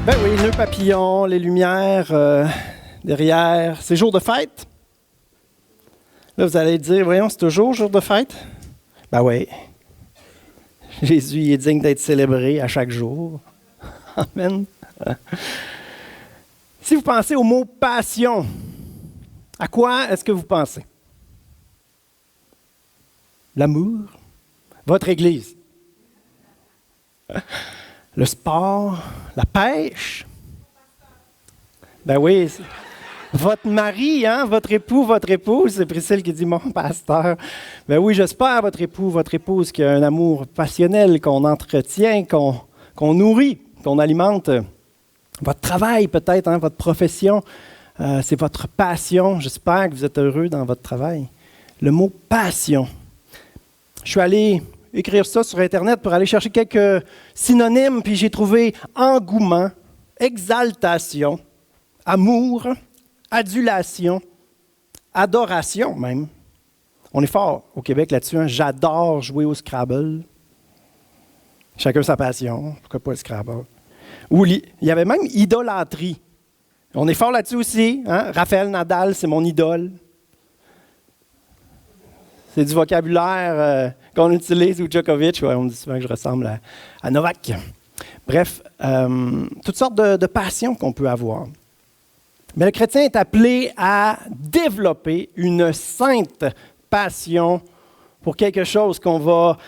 Ben oui, nœud papillon, les lumières derrière. C'est jour de fête. Là, vous allez dire, voyons, c'est toujours jour de fête? Ben oui. Jésus il est digne d'être célébré à chaque jour. Amen. Si vous pensez au mot passion, à quoi est-ce que vous pensez? L'amour? Votre Église? Le sport? La pêche? Ben oui, votre mari, hein, votre époux, votre épouse, c'est Priscille qui dit « mon pasteur ». Ben oui, j'espère votre époux, votre épouse qui a un amour passionnel qu'on entretient, qu'on nourrit, qu'on alimente. Votre travail peut-être, hein, votre profession, c'est votre passion. J'espère que vous êtes heureux dans votre travail. Le mot « passion ». Je suis allé écrire ça sur Internet pour aller chercher quelques synonymes, puis j'ai trouvé engouement, exaltation, amour, adulation, adoration même. On est fort au Québec là-dessus. Hein? J'adore jouer au Scrabble. Chacun sa passion. Pourquoi pas le Scrabble? Ou il y avait même idolâtrie. On est fort là-dessus aussi. Hein? Raphaël Nadal, c'est mon idole. C'est du vocabulaire qu'on utilise, ou Djokovic. Ouais, on me dit souvent que je ressemble à Novak. Bref, toutes sortes de passions qu'on peut avoir. Mais le chrétien est appelé à développer une sainte passion pour quelque chose qu'on va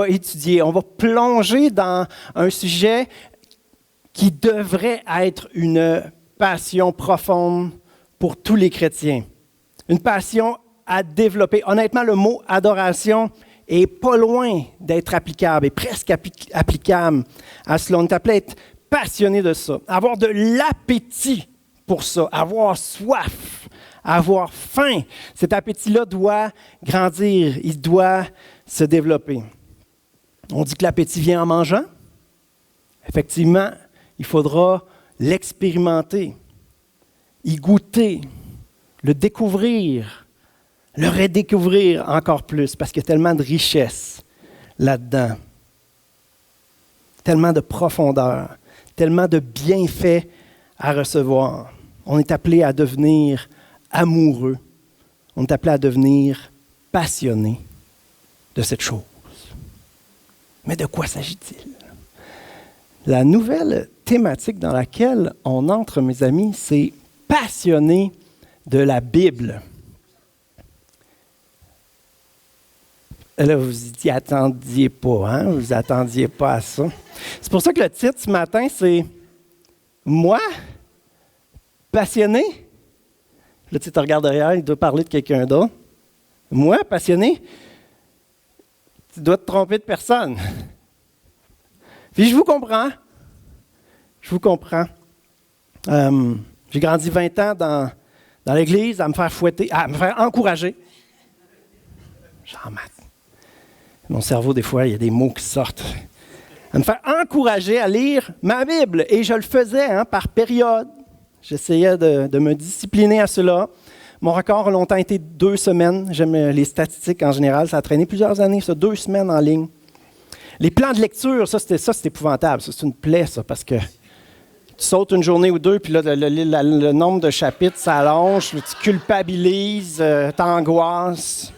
étudier. On va plonger dans un sujet qui devrait être une passion profonde pour tous les chrétiens. Une passion à développer. Honnêtement, le mot adoration est pas loin d'être applicable, est presque applicable à cela. On est appelé à être passionné de ça, avoir de l'appétit pour ça, avoir soif, avoir faim. Cet appétit-là doit grandir, il doit se développer. On dit que l'appétit vient en mangeant. Effectivement, il faudra l'expérimenter, y goûter, le découvrir, le redécouvrir encore plus, parce qu'il y a tellement de richesse là-dedans, tellement de profondeur, tellement de bienfaits à recevoir. On est appelé à devenir amoureux, on est appelé à devenir passionné de cette chose. Mais de quoi s'agit-il? La nouvelle thématique dans laquelle on entre, mes amis, c'est passionné de la Bible. Là, vous n'y attendiez pas, hein? Vous vous attendiez pas à ça. C'est pour ça que le titre ce matin, c'est « Moi, passionné ». Là, tu te regardes derrière, il doit parler de quelqu'un d'autre. « Moi, passionné ». Tu dois te tromper de personne. Puis je vous comprends. Je vous comprends. J'ai grandi 20 ans dans l'Église à me faire fouetter, à me faire encourager. Jean-Marc. Mon cerveau, des fois, il y a des mots qui sortent. À me faire encourager à lire ma Bible. Et je le faisais par période. J'essayais de me discipliner à cela. Mon record a longtemps été 2 semaines. J'aime les statistiques en général. Ça a traîné plusieurs années, ça, 2 semaines en ligne. Les plans de lecture, ça, c'est épouvantable. Ça, c'est une plaie, ça, parce que tu sautes une journée ou 2, puis là, le nombre de chapitres s'allonge, tu culpabilises, t'angoisses.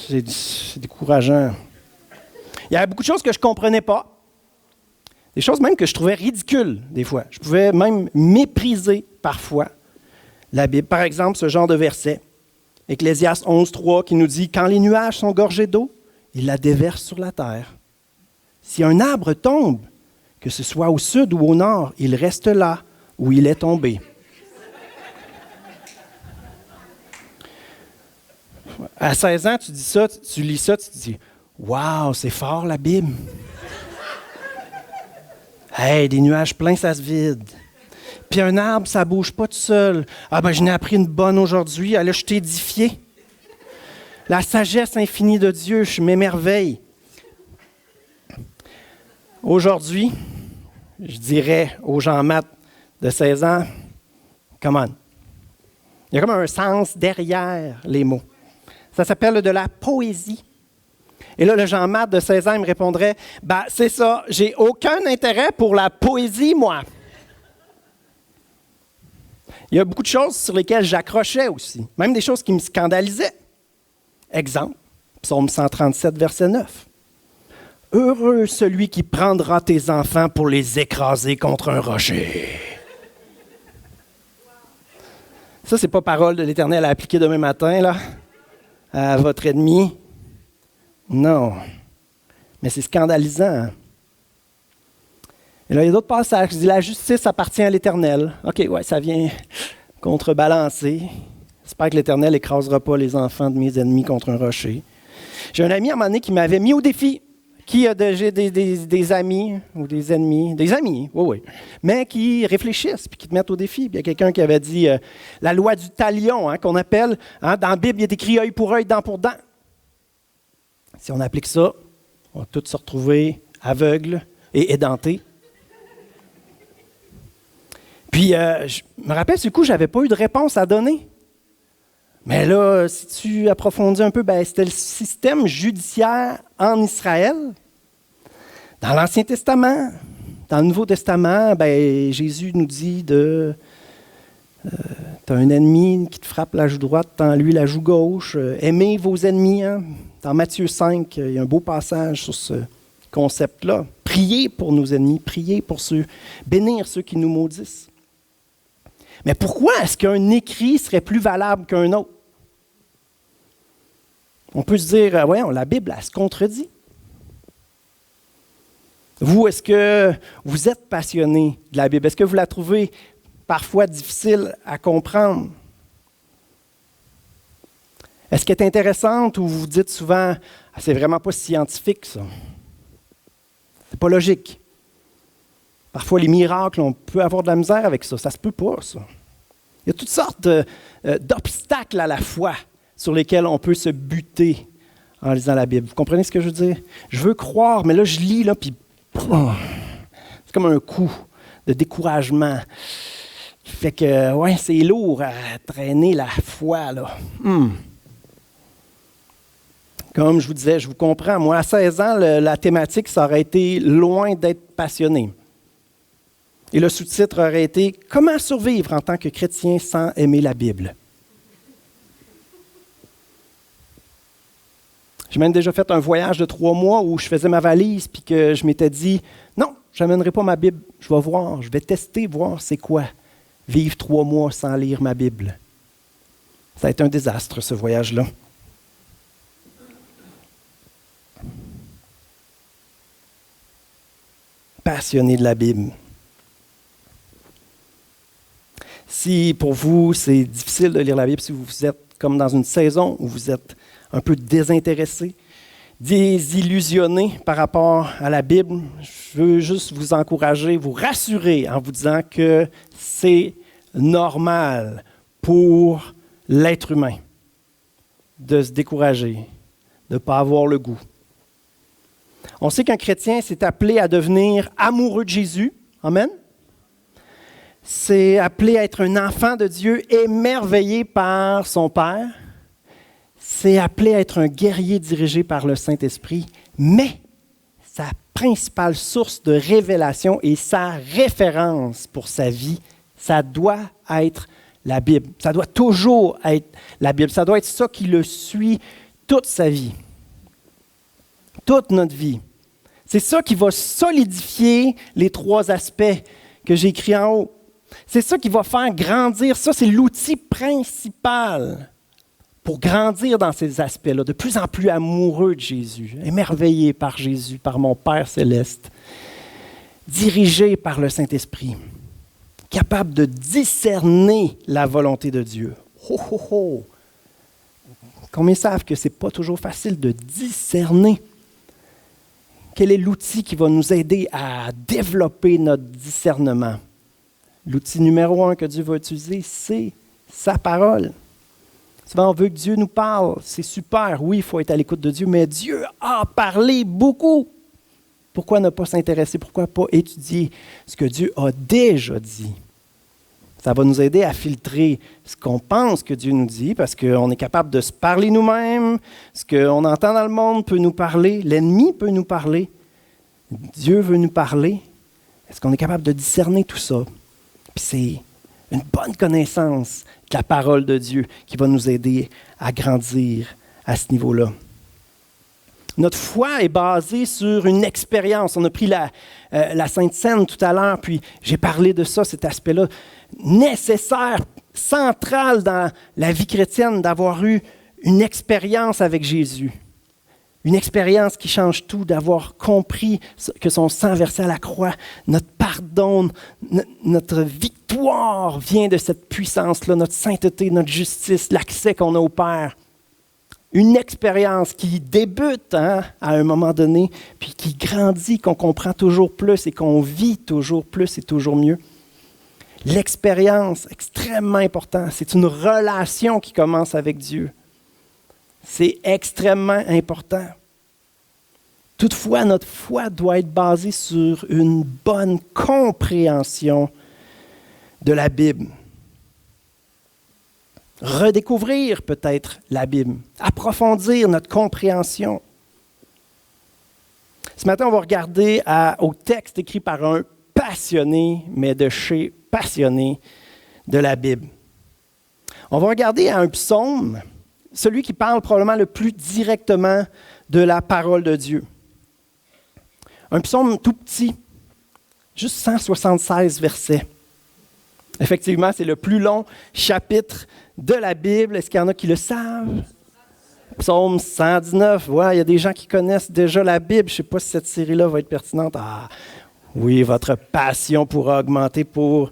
C'est décourageant. Il y avait beaucoup de choses que je ne comprenais pas. Des choses même que je trouvais ridicules, des fois. Je pouvais même mépriser, parfois, la Bible. Par exemple, ce genre de verset, Ecclésiaste 11.3, qui nous dit « Quand les nuages sont gorgés d'eau, il la déverse sur la terre. Si un arbre tombe, que ce soit au sud ou au nord, il reste là où il est tombé. » À 16 ans, tu dis ça, tu lis ça, tu te dis « Wow, c'est fort la Bible. » Hey, des nuages pleins, ça se vide. Puis un arbre, ça ne bouge pas tout seul. Ah ben, je n'ai appris une bonne aujourd'hui, là, je t'ai édifié. La sagesse infinie de Dieu, je m'émerveille. Aujourd'hui, je dirais aux Jean-Marc de 16 ans, come on. Il y a comme un sens derrière les mots. Ça s'appelle de la poésie. Et là, le Jean-Marc de 16 ans, il me répondrait, « Ben, c'est ça, j'ai aucun intérêt pour la poésie, moi. » Il y a beaucoup de choses sur lesquelles j'accrochais aussi, même des choses qui me scandalisaient. Exemple, Psaume 137, verset 9. « Heureux celui qui prendra tes enfants pour les écraser contre un rocher. » Ça, c'est pas parole de l'Éternel à appliquer demain matin, là, à votre ennemi. Non. Mais c'est scandalisant. Et là, il y a d'autres passages qui disent « La justice appartient à l'Éternel. » OK, ouais, ça vient contrebalancer. J'espère que l'Éternel n'écrasera pas les enfants de mes ennemis contre un rocher. J'ai un ami à un moment donné qui m'avait mis au défi. Qui a j'ai des amis ou des ennemis, des amis, oui, mais qui réfléchissent puis qui te mettent au défi. Puis il y a quelqu'un qui avait dit la loi du talion, qu'on appelle, dans la Bible, il y a écrit œil pour œil, dent pour dent. Si on applique ça, on va tous se retrouver aveugles et édentés. Puis je me rappelle, ce coup, je n'avais pas eu de réponse à donner. Mais là, si tu approfondis un peu, c'était le système judiciaire en Israël. Dans l'Ancien Testament, dans le Nouveau Testament, Jésus nous dit tu as un ennemi qui te frappe la joue droite, tends-lui la joue gauche. Aimez vos ennemis. Hein? Dans Matthieu 5, il y a un beau passage sur ce concept-là. Priez pour nos ennemis, priez pour ceux, bénir ceux qui nous maudissent. Mais pourquoi est-ce qu'un écrit serait plus valable qu'un autre? On peut se dire, voyons, la Bible, elle se contredit. Vous, est-ce que vous êtes passionné de la Bible? Est-ce que vous la trouvez parfois difficile à comprendre? Est-ce qu'elle est intéressante ou vous dites souvent, c'est vraiment pas scientifique, ça? C'est pas logique. Parfois, les miracles, on peut avoir de la misère avec ça. Ça se peut pas, ça. Il y a toutes sortes d'obstacles à la foi sur lesquels on peut se buter en lisant la Bible. Vous comprenez ce que je veux dire? Je veux croire, mais là, je lis, là, puis c'est comme un coup de découragement qui fait que, ouais, c'est lourd à traîner la foi, là. Comme je vous disais, je vous comprends. Moi, à 16 ans, la thématique, ça aurait été loin d'être passionné. Et le sous-titre aurait été « Comment survivre en tant que chrétien sans aimer la Bible ?» J'ai même déjà fait un voyage de 3 mois où je faisais ma valise puis que je m'étais dit « Non, je n'amènerai pas ma Bible. Je vais voir, je vais tester, voir c'est quoi vivre 3 mois sans lire ma Bible. » Ça a été un désastre, ce voyage-là. Passionné de la Bible. Si pour vous, c'est difficile de lire la Bible, si vous êtes comme dans une saison où vous êtes un peu désintéressé, désillusionné par rapport à la Bible, je veux juste vous encourager, vous rassurer en vous disant que c'est normal pour l'être humain de se décourager, de ne pas avoir le goût. On sait qu'un chrétien s'est appelé à devenir amoureux de Jésus. Amen. C'est appelé à être un enfant de Dieu émerveillé par son Père. C'est appelé à être un guerrier dirigé par le Saint-Esprit. Mais sa principale source de révélation et sa référence pour sa vie, ça doit être la Bible. Ça doit toujours être la Bible. Ça doit être ça qui le suit toute sa vie. Toute notre vie. C'est ça qui va solidifier les 3 aspects que j'ai écrits en haut. C'est ça qui va faire grandir. Ça, c'est l'outil principal pour grandir dans ces aspects-là, de plus en plus amoureux de Jésus, émerveillé par Jésus, par mon Père céleste, dirigé par le Saint-Esprit, capable de discerner la volonté de Dieu. Oh, oh, oh. Combien savent que ce n'est pas toujours facile de discerner? Quel est l'outil qui va nous aider à développer notre discernement? L'outil numéro 1 que Dieu va utiliser, c'est sa parole. Souvent, on veut que Dieu nous parle. C'est super. Oui, il faut être à l'écoute de Dieu, mais Dieu a parlé beaucoup. Pourquoi ne pas s'intéresser? Pourquoi pas étudier ce que Dieu a déjà dit? Ça va nous aider à filtrer ce qu'on pense que Dieu nous dit, parce qu'on est capable de se parler nous-mêmes. Ce qu'on entend dans le monde peut nous parler. L'ennemi peut nous parler. Dieu veut nous parler. Est-ce qu'on est capable de discerner tout ça? Puis c'est une bonne connaissance de la parole de Dieu qui va nous aider à grandir à ce niveau-là. Notre foi est basée sur une expérience. On a pris la Sainte Seine tout à l'heure, puis j'ai parlé de ça, cet aspect-là nécessaire, central dans la vie chrétienne, d'avoir eu une expérience avec Jésus. Une expérience qui change tout, d'avoir compris que son sang versé à la croix, notre pardon, notre victoire vient de cette puissance-là, notre sainteté, notre justice, l'accès qu'on a au Père. Une expérience qui débute à un moment donné, puis qui grandit, qu'on comprend toujours plus et qu'on vit toujours plus et toujours mieux. L'expérience, extrêmement important, c'est une relation qui commence avec Dieu. C'est extrêmement important. Toutefois, notre foi doit être basée sur une bonne compréhension de la Bible. Redécouvrir peut-être la Bible, approfondir notre compréhension. Ce matin, on va regarder au texte écrit par un passionné, mais de chez passionné de la Bible. On va regarder à un psaume, celui qui parle probablement le plus directement de la parole de Dieu. Un psaume tout petit, juste 176 versets. Effectivement, c'est le plus long chapitre de la Bible. Est-ce qu'il y en a qui le savent? Psaume 119. Ouais, il y a des gens qui connaissent déjà la Bible. Je ne sais pas si cette série-là va être pertinente. Ah, oui, votre passion pourra augmenter pour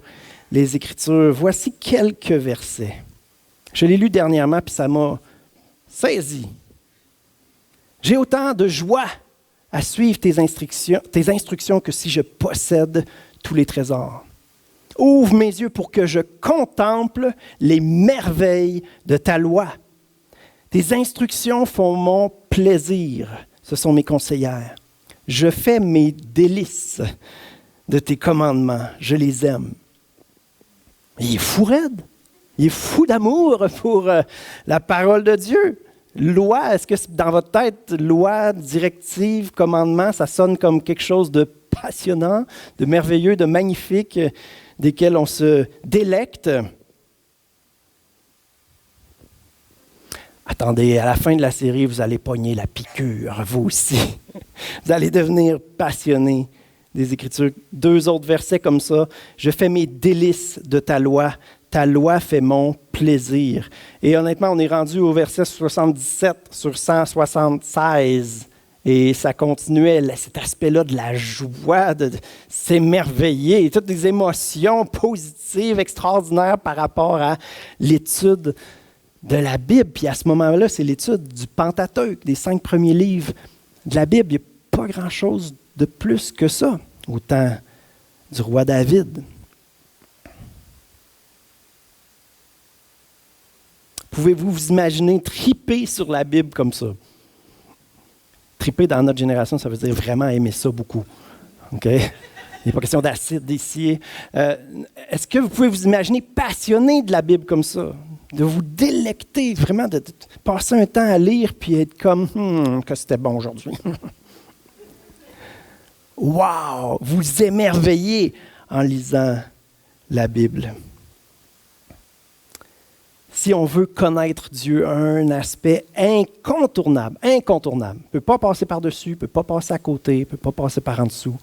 les Écritures. Voici quelques versets. Je l'ai lu dernièrement, puis ça m'a saisi. J'ai autant de joie à suivre tes instructions que si je possède tous les trésors. Ouvre mes yeux pour que je contemple les merveilles de ta loi. Tes instructions font mon plaisir. Ce sont mes conseillères. Je fais mes délices de tes commandements. Je les aime. Il est fou raide. Il est fou d'amour pour la parole de Dieu. Loi, est-ce que dans votre tête, loi, directive, commandement, ça sonne comme quelque chose de passionnant, de merveilleux, de magnifique, desquels on se délecte? Attendez, à la fin de la série, vous allez pogner la piqûre, vous aussi. Vous allez devenir passionné des Écritures. 2 autres versets comme ça. Je fais mes délices de ta loi fait mon plaisir. Et honnêtement, on est rendu au verset 77 sur 176. Et ça continuait, cet aspect-là de la joie, de s'émerveiller, toutes des émotions positives, extraordinaires par rapport à l'étude de la Bible. Puis à ce moment-là, c'est l'étude du Pentateuque, des 5 premiers livres de la Bible. Il n'y a pas grand-chose de plus que ça, au temps du roi David. Pouvez-vous vous imaginer triper sur la Bible comme ça? Triper dans notre génération, ça veut dire vraiment aimer ça beaucoup. OK? Il n'est pas question d'acide ici. Est-ce que vous pouvez vous imaginer passionné de la Bible comme ça? De vous délecter, vraiment de passer un temps à lire puis être comme que c'était bon aujourd'hui. Wow! Vous émerveillez en lisant la Bible. Si on veut connaître Dieu, un aspect incontournable, ne peut pas passer par-dessus, ne peut pas passer à côté, ne peut pas passer par en dessous.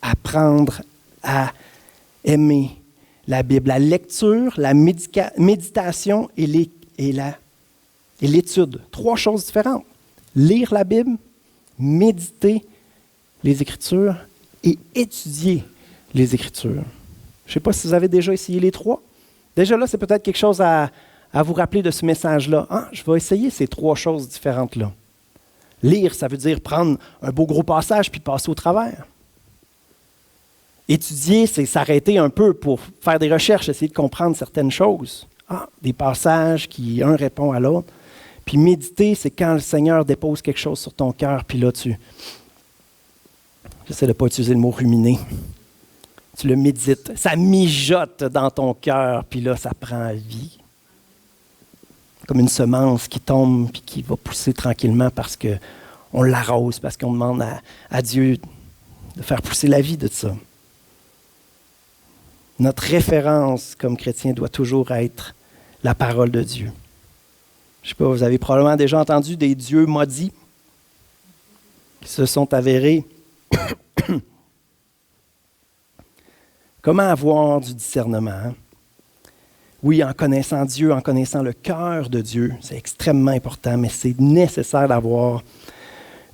Apprendre à aimer la Bible, la lecture, la méditation et l'étude. 3 choses différentes. Lire la Bible, méditer les Écritures et étudier les Écritures. Je ne sais pas si vous avez déjà essayé les 3. Déjà là, c'est peut-être quelque chose à vous rappeler de ce message-là. Je vais essayer ces 3 choses différentes-là. Lire, ça veut dire prendre un beau gros passage puis passer au travers. Étudier, c'est s'arrêter un peu pour faire des recherches, essayer de comprendre certaines choses. Des passages qui, un répond à l'autre. Puis méditer, c'est quand le Seigneur dépose quelque chose sur ton cœur, puis là, j'essaie de ne pas utiliser le mot ruminer. Tu le médites. Ça mijote dans ton cœur, puis là, ça prend vie. Comme une semence qui tombe puis qui va pousser tranquillement parce qu'on l'arrose, parce qu'on demande à Dieu de faire pousser la vie de ça. Notre référence comme chrétien doit toujours être la parole de Dieu. Je ne sais pas, vous avez probablement déjà entendu des dieux maudits qui se sont avérés. Comment avoir du discernement? Hein? Oui, en connaissant Dieu, en connaissant le cœur de Dieu, c'est extrêmement important, mais c'est nécessaire d'avoir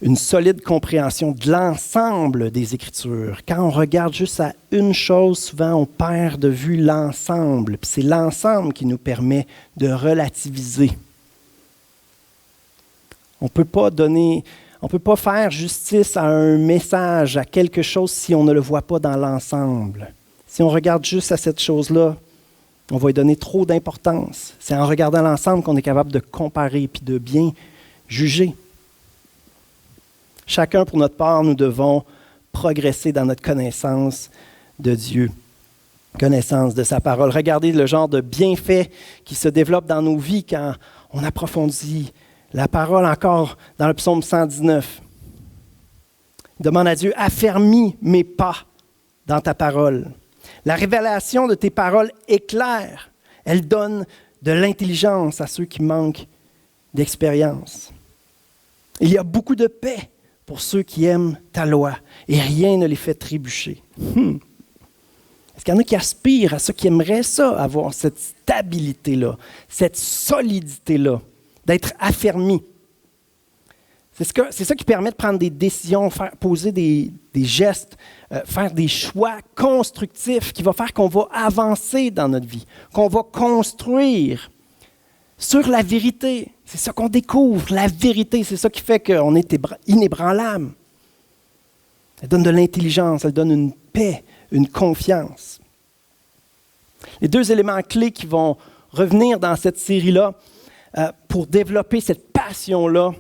une solide compréhension de l'ensemble des Écritures. Quand on regarde juste à une chose, souvent on perd de vue l'ensemble. Puis c'est l'ensemble qui nous permet de relativiser. On ne peut pas faire justice à un message, à quelque chose si on ne le voit pas dans l'ensemble. Si on regarde juste à cette chose-là, on va lui donner trop d'importance. C'est en regardant l'ensemble qu'on est capable de comparer et de bien juger. Chacun pour notre part, nous devons progresser dans notre connaissance de Dieu, connaissance de sa parole. Regardez le genre de bienfaits qui se développent dans nos vies quand on approfondit la parole encore dans le psaume 119. Il demande à Dieu, affermis mes pas dans ta parole. La révélation de tes paroles éclaire. Elle donne de l'intelligence à ceux qui manquent d'expérience. Il y a beaucoup de paix pour ceux qui aiment ta loi et rien ne les fait trébucher. Est-ce qu'il y en a qui aspirent à ça, qui aimeraient ça, avoir cette stabilité-là, cette solidité-là, d'être affermis? C'est ça qui permet de prendre des décisions, poser des gestes, faire des choix constructifs qui vont faire qu'on va avancer dans notre vie, qu'on va construire sur la vérité. C'est ça qu'on découvre, la vérité. C'est ça qui fait qu'on est inébranlable. Elle donne de l'intelligence, elle donne une paix, une confiance. Les deux éléments clés qui vont revenir dans cette série-là pour développer cette passion-là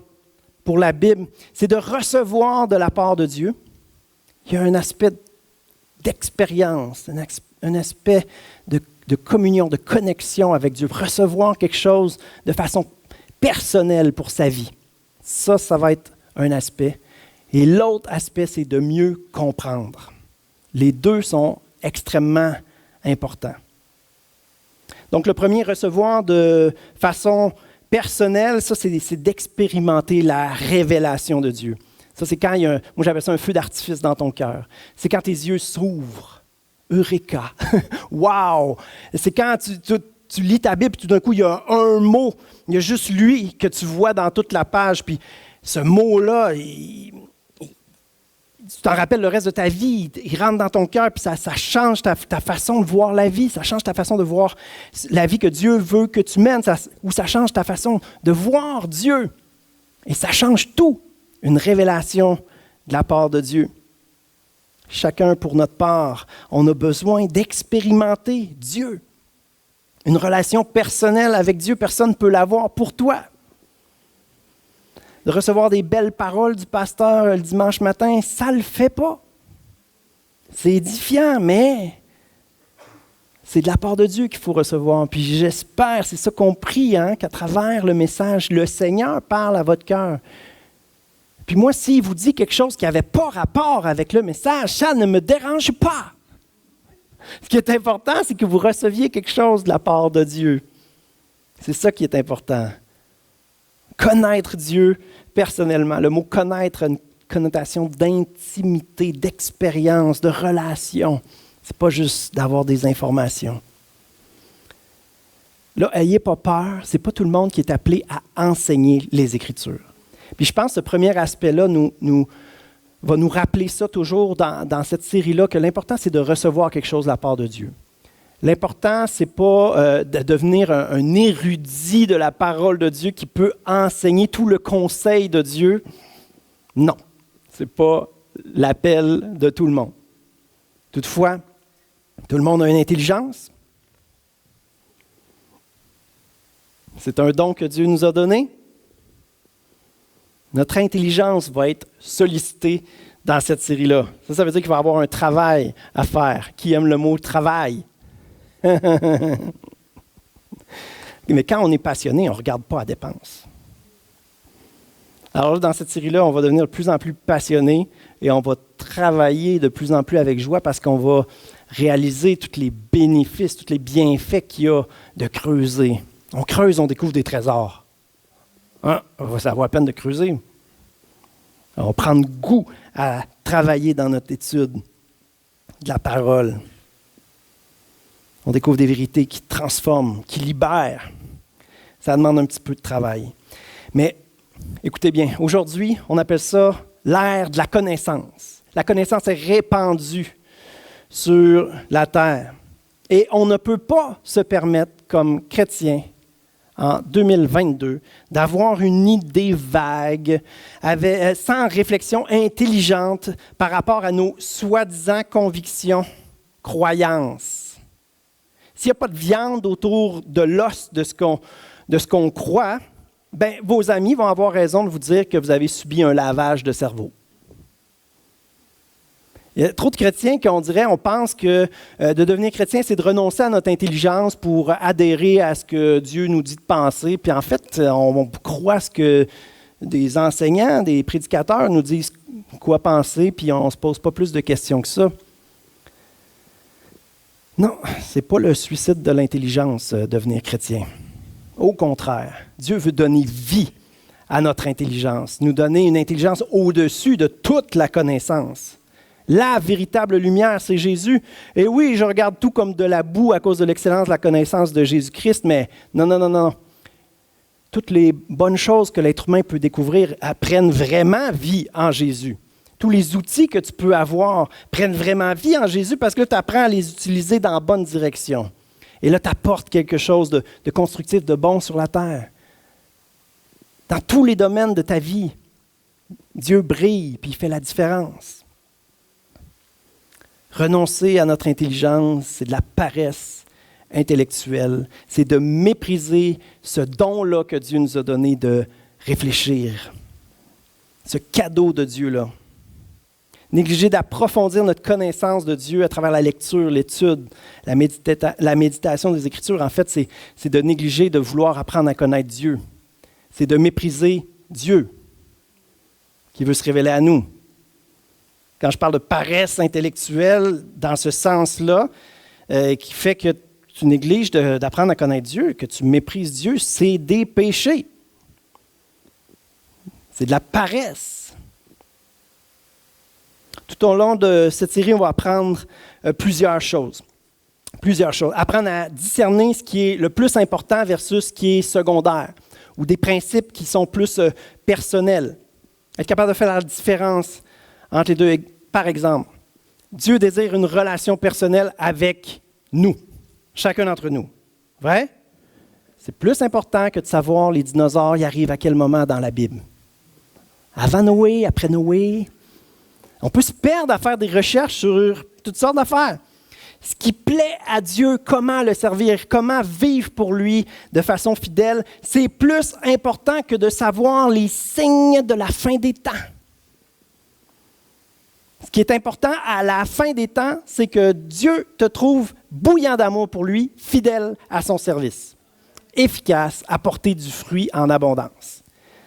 pour la Bible, c'est de recevoir de la part de Dieu. Il y a un aspect d'expérience, un aspect de communion, de connexion avec Dieu. Recevoir quelque chose de façon personnelle pour sa vie. Ça va être un aspect. Et l'autre aspect, c'est de mieux comprendre. Les deux sont extrêmement importants. Donc, le premier, recevoir de façon personnelle, ça, c'est d'expérimenter la révélation de Dieu. Ça, c'est quand il y a, moi j'appelle ça un feu d'artifice dans ton cœur. C'est quand tes yeux s'ouvrent. Eureka! Wow! C'est quand tu lis ta Bible, puis tout d'un coup, il y a un mot. Il y a juste lui que tu vois dans toute la page. Puis ce mot-là, tu t'en rappelles le reste de ta vie. Il rentre dans ton cœur, puis ça change ta façon de voir la vie. Ça change ta façon de voir la vie que Dieu veut que tu mènes. Ou ça change ta façon de voir Dieu. Et ça change tout. Une révélation de la part de Dieu. Chacun pour notre part, on a besoin d'expérimenter Dieu. Une relation personnelle avec Dieu, personne ne peut l'avoir pour toi. De recevoir des belles paroles du pasteur le dimanche matin, ça ne le fait pas. C'est édifiant, mais c'est de la part de Dieu qu'il faut recevoir. Puis j'espère, c'est ça qu'on prie, qu'à travers le message, le Seigneur parle à votre cœur. Puis moi, s'il vous dit quelque chose qui n'avait pas rapport avec le message, ça ne me dérange pas. Ce qui est important, c'est que vous receviez quelque chose de la part de Dieu. C'est ça qui est important. Connaître Dieu personnellement. Le mot « connaître » a une connotation d'intimité, d'expérience, de relation. Ce n'est pas juste d'avoir des informations. Là, n'ayez pas peur, ce n'est pas tout le monde qui est appelé à enseigner les Écritures. Puis je pense que ce premier aspect-là va nous rappeler ça toujours dans cette série-là, que l'important, c'est de recevoir quelque chose de la part de Dieu. L'important, ce n'est pas de devenir un érudit de la parole de Dieu qui peut enseigner tout le conseil de Dieu. Non, ce n'est pas l'appel de tout le monde. Toutefois, tout le monde a une intelligence. C'est un don que Dieu nous a donné. Notre intelligence va être sollicitée dans cette série-là. Ça veut dire qu'il va y avoir un travail à faire. Qui aime le mot travail? Mais quand on est passionné, on ne regarde pas à dépense. Alors là, dans cette série-là, on va devenir de plus en plus passionné et on va travailler de plus en plus avec joie parce qu'on va réaliser tous les bénéfices, tous les bienfaits qu'il y a de creuser. On creuse, on découvre des trésors. Hein? Ça vaut la peine de creuser. On va prendre goût à travailler dans notre étude de la parole. On découvre des vérités qui transforment, qui libèrent. Ça demande un petit peu de travail. Mais écoutez bien, aujourd'hui, on appelle ça l'ère de la connaissance. La connaissance est répandue sur la terre. Et on ne peut pas se permettre, comme chrétien, en 2022, d'avoir une idée vague, sans réflexion intelligente par rapport à nos soi-disant convictions, croyances. S'il n'y a pas de viande autour de l'os de ce qu'on croit, ben, vos amis vont avoir raison de vous dire que vous avez subi un lavage de cerveau. Il y a trop de chrétiens qu'on dirait, on pense que de devenir chrétien, c'est de renoncer à notre intelligence pour adhérer à ce que Dieu nous dit de penser. Puis en fait, on croit ce que des enseignants, des prédicateurs nous disent quoi penser, puis on ne se pose pas plus de questions que ça. Non, ce n'est pas le suicide de l'intelligence, devenir chrétien. Au contraire, Dieu veut donner vie à notre intelligence, nous donner une intelligence au-dessus de toute la connaissance. La véritable lumière, c'est Jésus. Et oui, je regarde tout comme de la boue à cause de l'excellence de la connaissance de Jésus-Christ, mais non. Toutes les bonnes choses que l'être humain peut découvrir prennent vraiment vie en Jésus. Tous les outils que tu peux avoir prennent vraiment vie en Jésus parce que tu apprends à les utiliser dans la bonne direction. Et là, tu apportes quelque chose de constructif, de bon sur la terre. Dans tous les domaines de ta vie, Dieu brille puis il fait la différence. Renoncer à notre intelligence, c'est de la paresse intellectuelle. C'est de mépriser ce don-là que Dieu nous a donné de réfléchir. Ce cadeau de Dieu-là. Négliger d'approfondir notre connaissance de Dieu à travers la lecture, l'étude, la méditation des Écritures, en fait, c'est de négliger de vouloir apprendre à connaître Dieu. C'est de mépriser Dieu qui veut se révéler à nous. Quand je parle de paresse intellectuelle, dans ce sens-là, qui fait que tu négliges d'apprendre à connaître Dieu, que tu méprises Dieu, c'est des péchés. C'est de la paresse. Tout au long de cette série, on va apprendre plusieurs choses. Apprendre à discerner ce qui est le plus important versus ce qui est secondaire, ou des principes qui sont plus personnels. Être capable de faire la différence entre les deux. Par exemple, Dieu désire une relation personnelle avec nous, chacun d'entre nous. Vrai? C'est plus important que de savoir les dinosaures y arrivent à quel moment dans la Bible. Avant Noé, après Noé. On peut se perdre à faire des recherches sur toutes sortes d'affaires. Ce qui plaît à Dieu, comment le servir, comment vivre pour lui de façon fidèle, c'est plus important que de savoir les signes de la fin des temps. Ce qui est important à la fin des temps, c'est que Dieu te trouve bouillant d'amour pour lui, fidèle à son service, efficace à porter du fruit en abondance.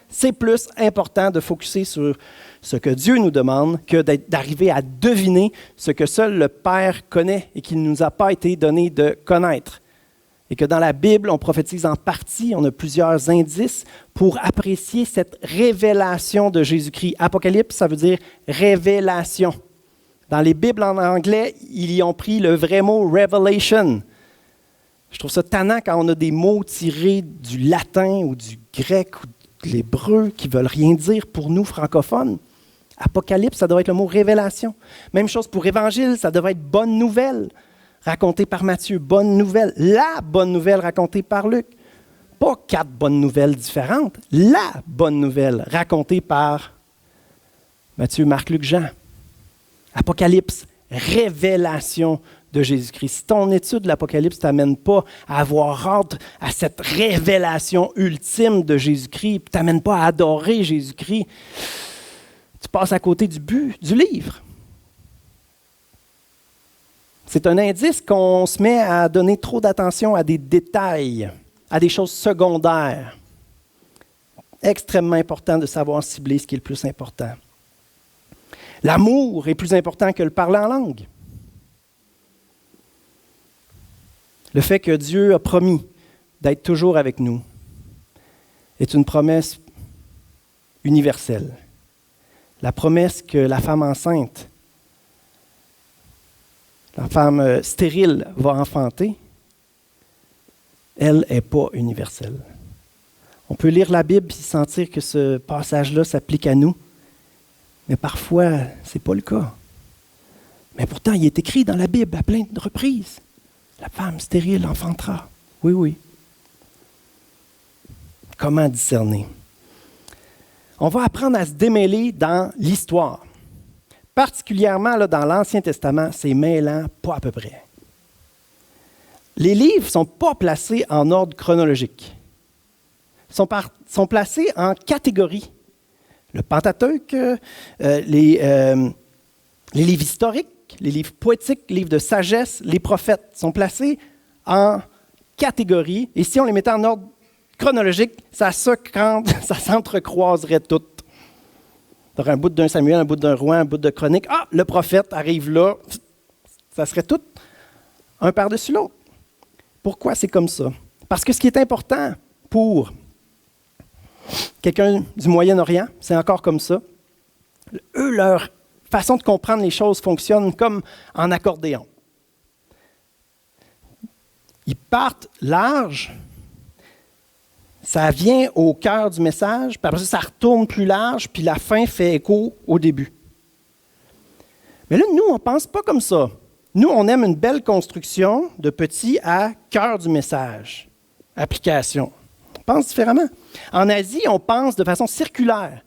C'est plus important de focusser sur ce que Dieu nous demande que d'arriver à deviner ce que seul le Père connaît et qu'il ne nous a pas été donné de connaître. Et que dans la Bible, on prophétise en partie, on a plusieurs indices pour apprécier cette révélation de Jésus-Christ. Apocalypse, ça veut dire révélation. Dans les Bibles en anglais, ils y ont pris le vrai mot « revelation ». Je trouve ça tannant quand on a des mots tirés du latin ou du grec ou de l'hébreu qui ne veulent rien dire pour nous, francophones. Apocalypse, ça devrait être le mot « révélation ». Même chose pour Évangile, ça devrait être « bonne nouvelle ». Racontée par Matthieu, bonne nouvelle, la bonne nouvelle racontée par Luc. Pas 4 bonnes nouvelles différentes, la bonne nouvelle racontée par Matthieu, Marc, Luc, Jean. Apocalypse, révélation de Jésus-Christ. Si ton étude de l'Apocalypse ne t'amène pas à avoir hâte à cette révélation ultime de Jésus-Christ, ne t'amène pas à adorer Jésus-Christ, tu passes à côté du but du livre. C'est un indice qu'on se met à donner trop d'attention à des détails, à des choses secondaires. Extrêmement important de savoir cibler ce qui est le plus important. L'amour est plus important que le parler en langue. Le fait que Dieu a promis d'être toujours avec nous est une promesse universelle. La promesse que la femme enceinte, la femme stérile va enfanter, elle n'est pas universelle. On peut lire la Bible et sentir que ce passage-là s'applique à nous, mais parfois, ce n'est pas le cas. Mais pourtant, il est écrit dans la Bible à plein de reprises. La femme stérile enfantera. Oui, oui. Comment discerner? On va apprendre à se démêler dans l'histoire. Particulièrement là, dans l'Ancien Testament, c'est mêlant, pas à peu près. Les livres ne sont pas placés en ordre chronologique. Ils sont placés en catégories. Le Pentateuque, les livres historiques, les livres poétiques, les livres de sagesse, les prophètes sont placés en catégories. Et si on les mettait en ordre chronologique, ça s'entrecroiserait tout. Tu aurais un bout d'un Samuel, un bout d'un roi, un bout de chronique. Ah, le prophète arrive là. Ça serait tout un par-dessus l'autre. Pourquoi c'est comme ça? Parce que ce qui est important pour quelqu'un du Moyen-Orient, c'est encore comme ça. Eux, leur façon de comprendre les choses fonctionne comme en accordéon. Ils partent large, ça vient au cœur du message, puis après ça retourne plus large, puis la fin fait écho au début. Mais là, nous, on ne pense pas comme ça. Nous, on aime une belle construction de petit à cœur du message, application. On pense différemment. En Asie, on pense de façon circulaire.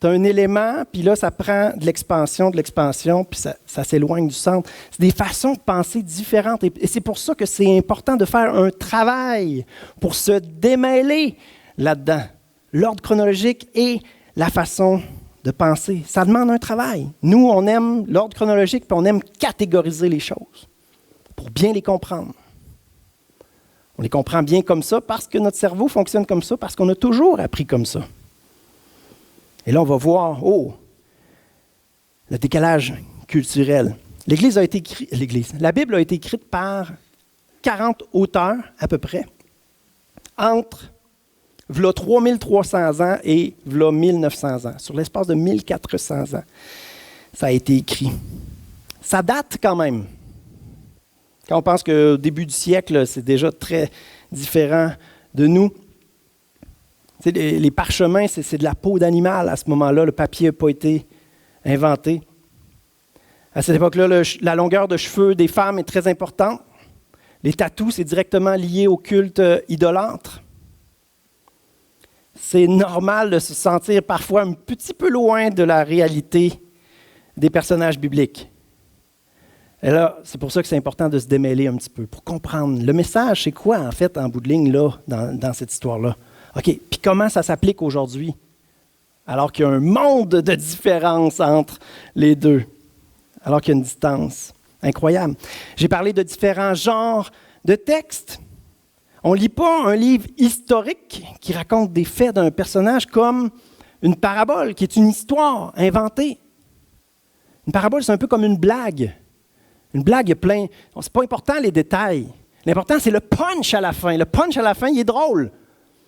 Tu as un élément, puis là, ça prend de l'expansion, puis ça s'éloigne du centre. C'est des façons de penser différentes. Et c'est pour ça que c'est important de faire un travail pour se démêler là-dedans. L'ordre chronologique et la façon de penser. Ça demande un travail. Nous, on aime l'ordre chronologique, puis on aime catégoriser les choses pour bien les comprendre. On les comprend bien comme ça parce que notre cerveau fonctionne comme ça, parce qu'on a toujours appris comme ça. Et là, on va voir, le décalage culturel. La Bible a été écrite par 40 auteurs à peu près, entre v'là 3300 ans et v'là 1900 ans. Sur l'espace de 1400 ans, ça a été écrit. Ça date quand même. Quand on pense qu'au début du siècle, c'est déjà très différent de nous. Les parchemins, c'est de la peau d'animal à ce moment-là. Le papier n'a pas été inventé. À cette époque-là, la longueur de cheveux des femmes est très importante. Les tatous, c'est directement lié au culte idolâtre. C'est normal de se sentir parfois un petit peu loin de la réalité des personnages bibliques. Et là, c'est pour ça que c'est important de se démêler un petit peu, pour comprendre. Le message, c'est quoi, en fait, en bout de ligne, là, dans cette histoire-là? OK, puis comment ça s'applique aujourd'hui? Alors qu'il y a un monde de différence entre les deux, alors qu'il y a une distance incroyable. J'ai parlé de différents genres de textes. On ne lit pas un livre historique qui raconte des faits d'un personnage comme une parabole, qui est une histoire inventée. Une parabole, c'est un peu comme une blague. Une blague, il y a plein... C'est pas important les détails. L'important, c'est le punch à la fin. Le punch à la fin, il est drôle.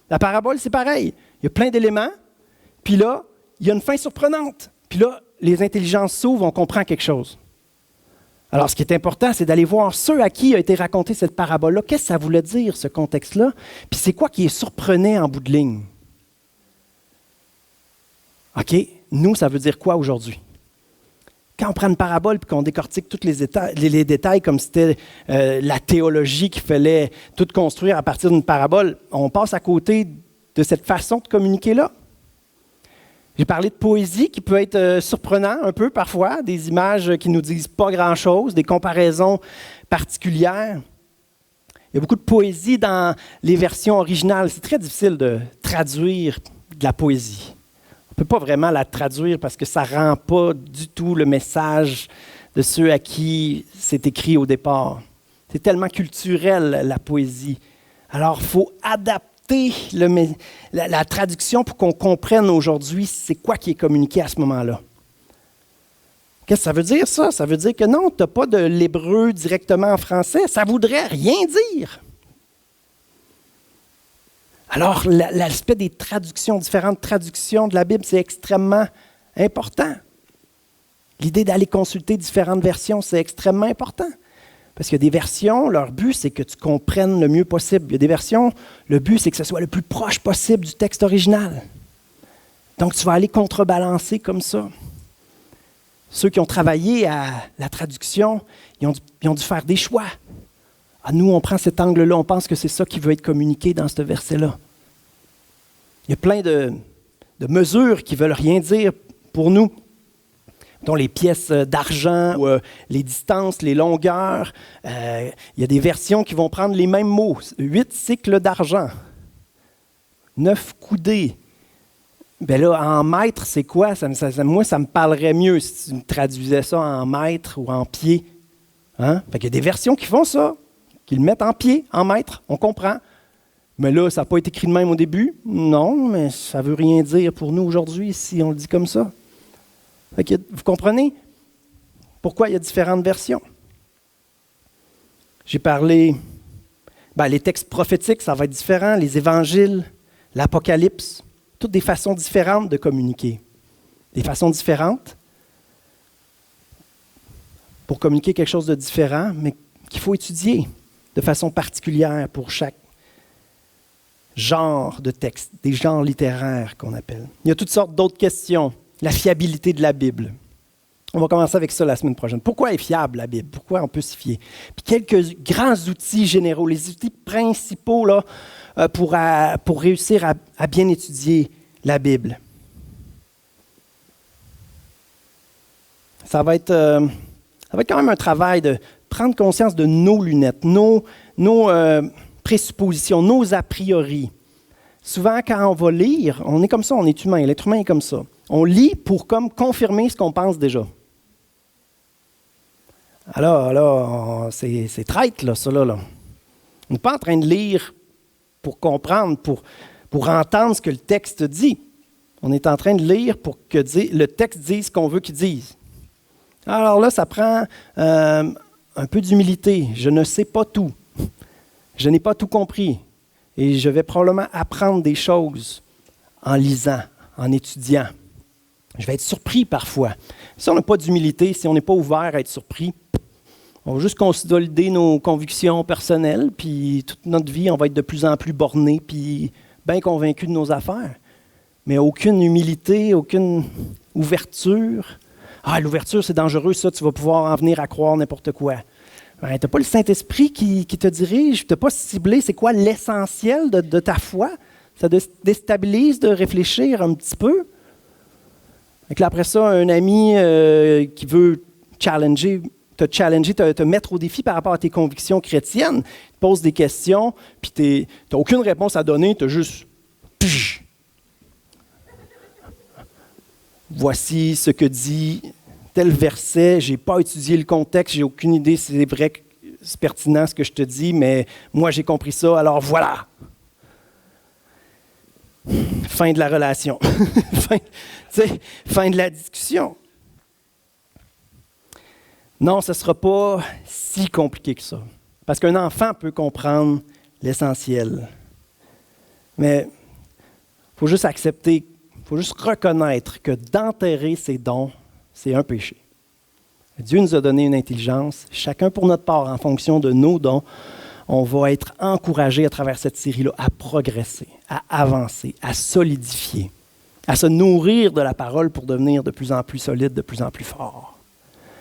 La parabole, c'est pareil. Il y a plein d'éléments, puis là, il y a une fin surprenante. Puis là, les intelligences s'ouvrent, on comprend quelque chose. Alors, ce qui est important, c'est d'aller voir ceux à qui a été racontée cette parabole-là. Qu'est-ce que ça voulait dire, ce contexte-là? Puis c'est quoi qui est surprenant en bout de ligne? OK, nous, ça veut dire quoi aujourd'hui? Quand on prend une parabole et qu'on décortique tous les détails comme c'était la théologie qu'il fallait tout construire à partir d'une parabole, on passe à côté de cette façon de communiquer-là. J'ai parlé de poésie qui peut être surprenant un peu parfois, des images qui ne nous disent pas grand-chose, des comparaisons particulières. Il y a beaucoup de poésie dans les versions originales. C'est très difficile de traduire de la poésie. On ne peut pas vraiment la traduire parce que ça ne rend pas du tout le message de ceux à qui c'est écrit au départ. C'est tellement culturel, la poésie. Alors, il faut adapter la traduction pour qu'on comprenne aujourd'hui c'est quoi qui est communiqué à ce moment-là. Qu'est-ce que ça veut dire, ça? Ça veut dire que non, tu n'as pas de l'hébreu directement en français. Ça ne voudrait rien dire. Alors, l'aspect des traductions, différentes traductions de la Bible, c'est extrêmement important. L'idée d'aller consulter différentes versions, c'est extrêmement important. Parce qu'il y a des versions, leur but, c'est que tu comprennes le mieux possible. Il y a des versions, le but, c'est que ce soit le plus proche possible du texte original. Donc, tu vas aller contrebalancer comme ça. Ceux qui ont travaillé à la traduction, ils ont dû faire des choix. Ah, nous, on prend cet angle-là, on pense que c'est ça qui veut être communiqué dans ce verset-là. Il y a plein de mesures qui ne veulent rien dire pour nous, dont les pièces d'argent, ou, les distances, les longueurs. Il y a des versions qui vont prendre les mêmes mots. 8 cycles d'argent, 9 coudées. Bien là, en mètres, c'est quoi? Moi, ça me parlerait mieux si tu me traduisais ça en mètres ou en pieds. Hein? Fait qu'il y a des versions qui font ça, qui le mettent en pieds, en mètres, on comprend. Mais là, ça n'a pas été écrit de même au début. Non, mais ça ne veut rien dire pour nous aujourd'hui si on le dit comme ça. Fait que, vous comprenez pourquoi il y a différentes versions? J'ai parlé, les textes prophétiques, ça va être différent, les évangiles, l'Apocalypse, toutes des façons différentes de communiquer. Des façons différentes pour communiquer quelque chose de différent, mais qu'il faut étudier de façon particulière pour chaque genre de texte, des genres littéraires qu'on appelle. Il y a toutes sortes d'autres questions. La fiabilité de la Bible. On va commencer avec ça la semaine prochaine. Pourquoi est fiable la Bible? Pourquoi on peut s'y fier? Puis quelques grands outils généraux, les outils principaux là, pour réussir à bien étudier la Bible. Ça va être quand même un travail de prendre conscience de nos lunettes, nos présuppositions, nos a priori. Souvent, quand on va lire, on est comme ça, on est humain, l'être humain est comme ça. On lit pour comme confirmer ce qu'on pense déjà. Alors, c'est traître, là, ça, là. On n'est pas en train de lire pour comprendre, pour entendre ce que le texte dit. On est en train de lire pour que le texte dise ce qu'on veut qu'il dise. Alors là, ça prend un peu d'humilité. Je ne sais pas tout. Je n'ai pas tout compris. Et je vais probablement apprendre des choses en lisant, en étudiant. Je vais être surpris parfois. Si on n'a pas d'humilité, si on n'est pas ouvert à être surpris, on va juste consolider nos convictions personnelles, puis toute notre vie, on va être de plus en plus borné, puis bien convaincu de nos affaires. Mais aucune humilité, aucune ouverture. Ah, l'ouverture, c'est dangereux, ça, tu vas pouvoir en venir à croire n'importe quoi. Tu n'as pas le Saint-Esprit qui te dirige, tu n'as pas ciblé c'est quoi l'essentiel de ta foi. Ça déstabilise de réfléchir un petit peu. Et là, après ça, un ami qui veut te mettre au défi par rapport à tes convictions chrétiennes, te pose des questions, puis tu n'as aucune réponse à donner, tu as juste psh. Voici ce que dit tel verset, je n'ai pas étudié le contexte, j'ai aucune idée si c'est vrai que c'est pertinent ce que je te dis, mais moi j'ai compris ça, alors voilà. Fin de la relation. fin de la discussion. Non, ce ne sera pas si compliqué que ça. Parce qu'un enfant peut comprendre l'essentiel. Mais il faut juste accepter, il faut juste reconnaître que d'enterrer ses dons, c'est un péché. Dieu nous a donné une intelligence, chacun pour notre part, en fonction de nos dons, on va être encouragé à travers cette série-là à progresser, à avancer, à solidifier, à se nourrir de la parole pour devenir de plus en plus solide, de plus en plus fort.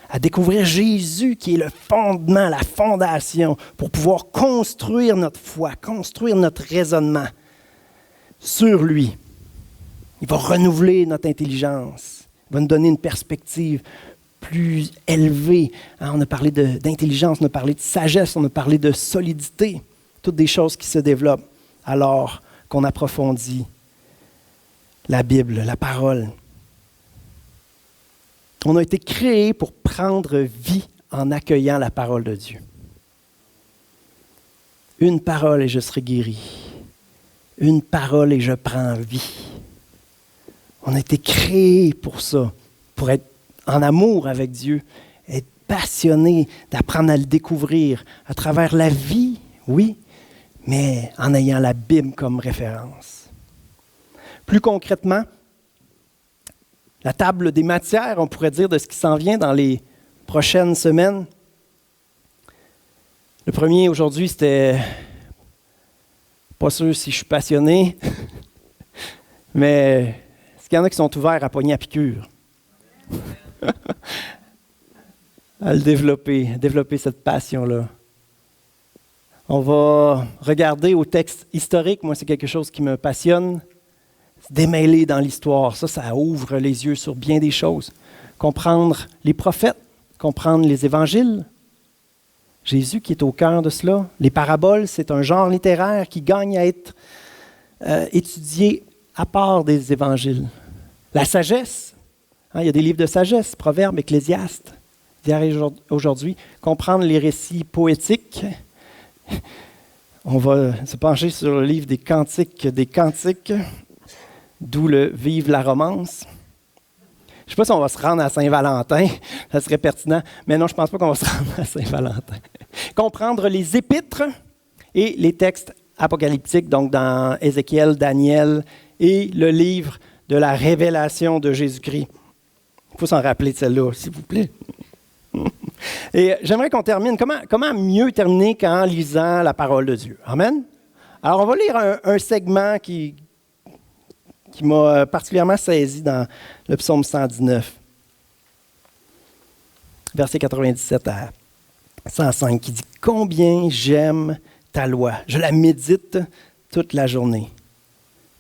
À découvrir Jésus qui est le fondement, la fondation, pour pouvoir construire notre foi, construire notre raisonnement sur lui. Il va renouveler notre intelligence, il va nous donner une perspective plus élevée. On a parlé d'intelligence, on a parlé de sagesse, on a parlé de solidité, toutes des choses qui se développent alors qu'on approfondit la Bible, la parole. On a été créés pour prendre vie en accueillant la parole de Dieu. Une parole et je serai guéri. Une parole et je prends vie. On a été créés pour ça, pour être en amour avec Dieu, être passionné, d'apprendre à le découvrir à travers la vie, oui, mais en ayant la Bible comme référence. Plus concrètement, la table des matières, on pourrait dire, de ce qui s'en vient dans les prochaines semaines. Le premier aujourd'hui, c'était pas sûr si je suis passionné, mais est-ce qu'il y en a qui sont ouverts à pogner à piqûre? À le développer cette passion-là. On va regarder au texte historique. Moi, c'est quelque chose qui me passionne. Se démêler dans l'histoire. Ça ouvre les yeux sur bien des choses. Comprendre les prophètes, comprendre les évangiles. Jésus qui est au cœur de cela. Les paraboles, c'est un genre littéraire qui gagne à être étudié à part des évangiles. La sagesse. Il y a des livres de sagesse, Proverbes, Ecclésiastes, d'hier et aujourd'hui. Comprendre les récits poétiques. On va se pencher sur le livre des cantiques, d'où le Vive la romance. Je ne sais pas si on va se rendre à Saint-Valentin, ça serait pertinent, mais non, je ne pense pas qu'on va se rendre à Saint-Valentin. Comprendre les épîtres et les textes apocalyptiques, donc dans Ézéchiel, Daniel et le livre de la révélation de Jésus-Christ. Il faut s'en rappeler de celle-là, s'il vous plaît. Et j'aimerais qu'on termine. Comment mieux terminer qu'en lisant la parole de Dieu? Amen? Alors, on va lire un segment qui m'a particulièrement saisi dans le psaume 119, verset 97 à 105, qui dit « Combien j'aime ta loi, je la médite toute la journée.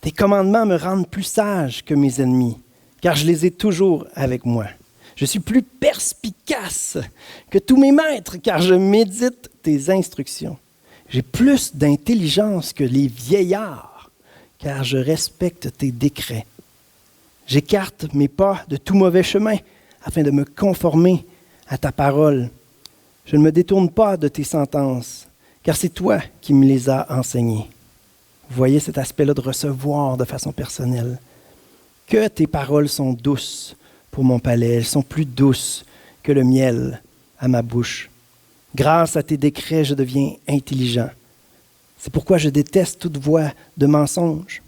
Tes commandements me rendent plus sage que mes ennemis, car je les ai toujours avec moi. Je suis plus perspicace que tous mes maîtres, car je médite tes instructions. J'ai plus d'intelligence que les vieillards, car je respecte tes décrets. J'écarte mes pas de tout mauvais chemin, afin de me conformer à ta parole. Je ne me détourne pas de tes sentences, car c'est toi qui me les as enseignées. » Vous voyez cet aspect-là de recevoir de façon personnelle. Que tes paroles sont douces pour mon palais, elles sont plus douces que le miel à ma bouche. Grâce à tes décrets, je deviens intelligent. C'est pourquoi je déteste toute voix de mensonge.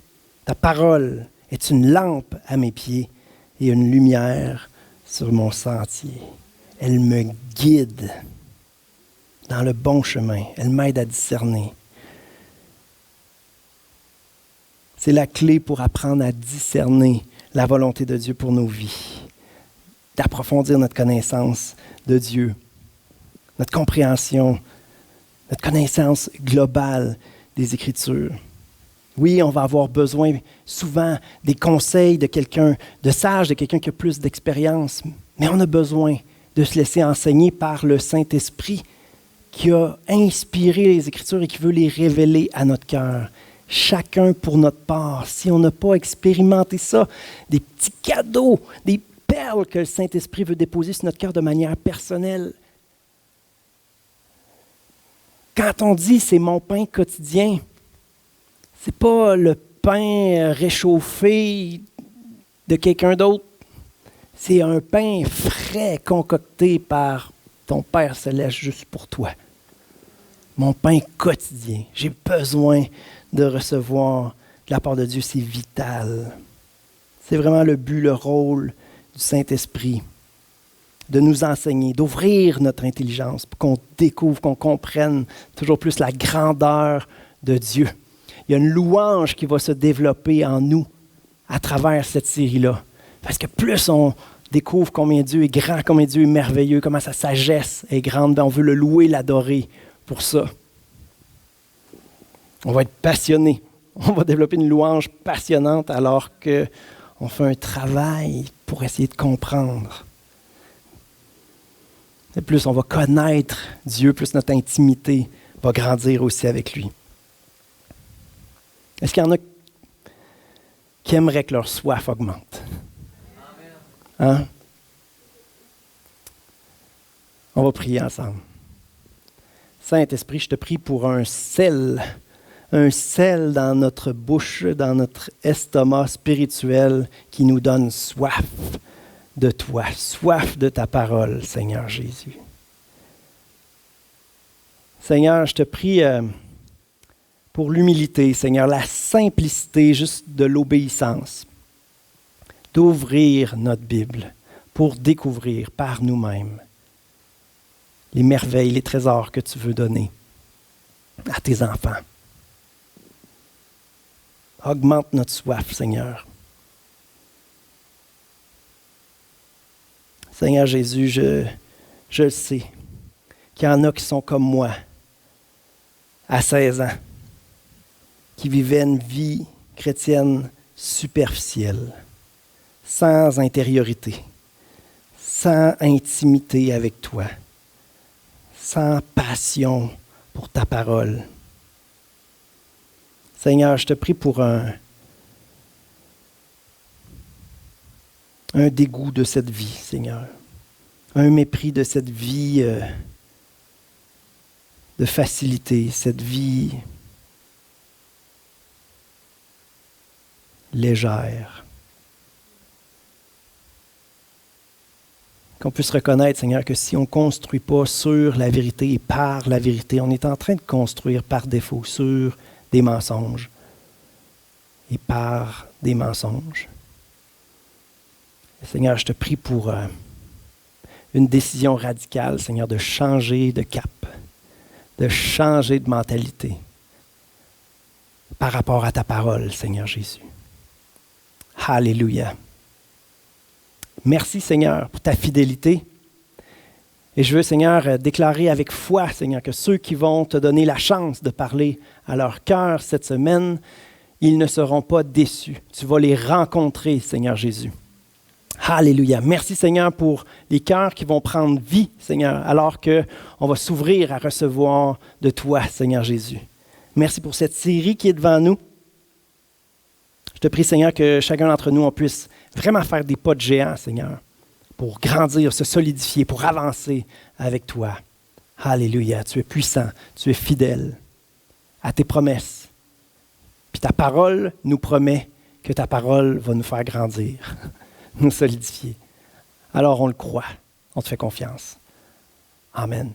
Ta parole est une lampe à mes pieds et une lumière sur mon sentier. Elle me guide dans le bon chemin. Elle m'aide à discerner. C'est la clé pour apprendre à discerner la volonté de Dieu pour nos vies, d'approfondir notre connaissance de Dieu, notre compréhension, notre connaissance globale des Écritures. Oui, on va avoir besoin souvent des conseils de quelqu'un de sage, de quelqu'un qui a plus d'expérience, mais on a besoin de se laisser enseigner par le Saint-Esprit qui a inspiré les Écritures et qui veut les révéler à notre cœur. Chacun pour notre part. Si on n'a pas expérimenté ça, des petits cadeaux, des perles que le Saint-Esprit veut déposer sur notre cœur de manière personnelle. Quand on dit « c'est mon pain quotidien », c'est pas le pain réchauffé de quelqu'un d'autre. C'est un pain frais concocté par ton Père Céleste juste pour toi. Mon pain quotidien. J'ai besoin de recevoir de la part de Dieu, c'est vital. C'est vraiment le but, le rôle du Saint-Esprit, de nous enseigner, d'ouvrir notre intelligence pour qu'on découvre, qu'on comprenne toujours plus la grandeur de Dieu. Il y a une louange qui va se développer en nous à travers cette série-là. Parce que plus on découvre combien Dieu est grand, combien Dieu est merveilleux, comment sa sagesse est grande, ben on veut le louer, l'adorer pour ça. On va être passionné. On va développer une louange passionnante alors qu'on fait un travail pour essayer de comprendre. Et plus on va connaître Dieu, plus notre intimité va grandir aussi avec lui. Est-ce qu'il y en a qui aimeraient que leur soif augmente. Hein? On va prier ensemble. Saint-Esprit, je te prie pour un sel dans notre bouche, dans notre estomac spirituel qui nous donne soif de toi, soif de ta parole, Seigneur Jésus. Seigneur, je te prie pour l'humilité, Seigneur, la simplicité juste de l'obéissance, d'ouvrir notre Bible pour découvrir par nous-mêmes les merveilles, les trésors que tu veux donner à tes enfants. Augmente notre soif, Seigneur. Seigneur Jésus, je le sais qu'il y en a qui sont comme moi, à 16 ans, qui vivaient une vie chrétienne superficielle, sans intériorité, sans intimité avec toi, sans passion pour ta parole. Seigneur, je te prie pour un dégoût de cette vie, Seigneur. Un mépris de cette vie de facilité, cette vie légère. Qu'on puisse reconnaître, Seigneur, que si on ne construit pas sur la vérité et par la vérité, on est en train de construire par défaut sur des mensonges et par des mensonges. Et Seigneur, je te prie pour une décision radicale, Seigneur, de changer de cap, de changer de mentalité par rapport à ta parole, Seigneur Jésus. Alléluia. Merci, Seigneur, pour ta fidélité. Et je veux, Seigneur, déclarer avec foi, Seigneur, que ceux qui vont te donner la chance de parler à leur cœur cette semaine, ils ne seront pas déçus. Tu vas les rencontrer, Seigneur Jésus. Alléluia. Merci, Seigneur, pour les cœurs qui vont prendre vie, Seigneur, alors qu'on va s'ouvrir à recevoir de toi, Seigneur Jésus. Merci pour cette série qui est devant nous. Je te prie, Seigneur, que chacun d'entre nous, on puisse vraiment faire des pas de géant, Seigneur, pour grandir, se solidifier, pour avancer avec toi. Alléluia. Tu es puissant, tu es fidèle à tes promesses. Puis ta parole nous promet que ta parole va nous faire grandir, nous solidifier. Alors on le croit, on te fait confiance. Amen.